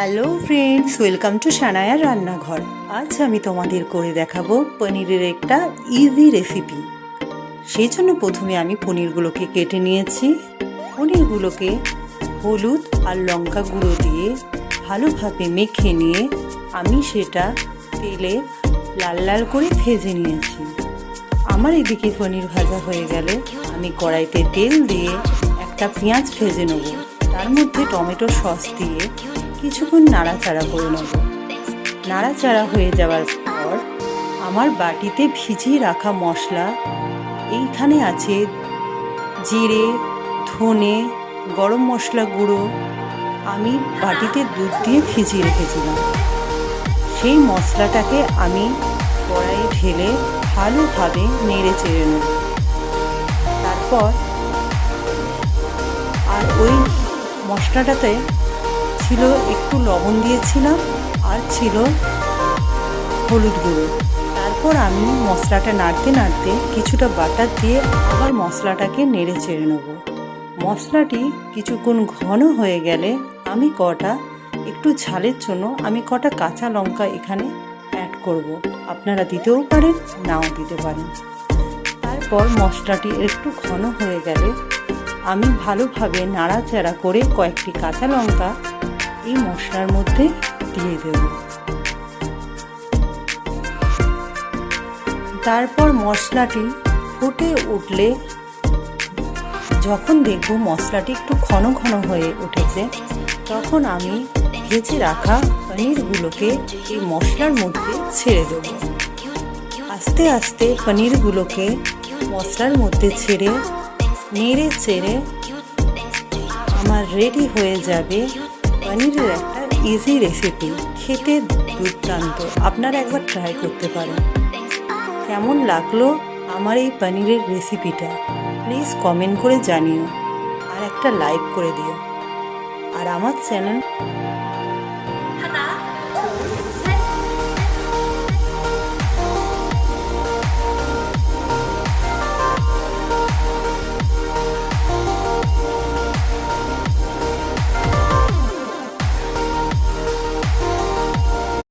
Hello friends, welcome to সানায়ার রান্নাঘর। আজ আমি তোমাদের করে দেখাবো পনিরের একটা ইজি রেসিপি। সেই জন্য প্রথমে আমি পনিরগুলোকে কেটে নিয়েছি। পনিরগুলোকে হলুদ আর লঙ্কা গুঁড়ো দিয়ে ভালোভাবে মেখে নিয়ে আমি সেটা তেলে লাল লাল করে ভেজে নিয়েছি। আমার এদিকে পনির ভাজা হয়ে গেলে আমি কড়াইতে তেল দিয়ে একটা পেঁয়াজ ভেজে নেব। তার মধ্যে টমেটো সস দিয়ে কিছুক্ষণ নাড়াচাড়া করে নেব। নাড়াচাড়া হয়ে যাওয়ার পর আমার বাটিতে ভিজিয়ে রাখা মশলা, এইখানে আছে জিরে, ধনে, গরম মশলা গুঁড়ো, আমি বাটিতে দুধ দিয়ে ভিজিয়ে রেখেছিলাম। সেই মশলাটাকে আমি কড়াইয়ে ঢেলে ভালোভাবে নেড়ে চেড়ে নেব। তারপর আর ওই মশলাটাতে ছিল একটু লবণ দিয়েছিলাম আর ছিল হলুদ গুঁড়ো। তারপর আমি মশলাটা নাড়তে নাড়তে কিছুটা বাটার দিয়ে আবার মশলাটাকে নেড়ে চেড়ে নেব। মশলাটি কিছুক্ষণ ঘন হয়ে গেলে আমি একটু ঝালের জন্য আমি কটা কাঁচা লঙ্কা এখানে অ্যাড করব। আপনারা দিতেও পারেন, নাও দিতে পারেন। তারপর মশলাটি একটু ঘন হয়ে গেলে আমি ভালোভাবে নাড়াচাড়া করে কয়েকটি কাঁচা লঙ্কা এই মশলার মধ্যে দিয়ে দেব। তারপর মশলাটি ফুটে উঠলে যখন দেখব মশলাটি একটু ঘন ঘন হয়ে উঠেছে, তখন আমি ভেজে রাখা পনিরগুলোকে এই মশলার মধ্যে ছেড়ে দেব। আস্তে আস্তে পনিরগুলোকে মশলার মধ্যে ছেড়ে নেড়ে চেড়ে আমার রেডি হয়ে যাবে পনিরের একটা ইজি রেসিপি। খেতে দুর্দান্ত, আপনারা একবার ট্রাই করতে পারেন। কেমন লাগলো আমার এই পনিরের রেসিপিটা প্লিজ কমেন্ট করে জানিও, আর একটা লাইক করে দিও। আর আমার চ্যানেল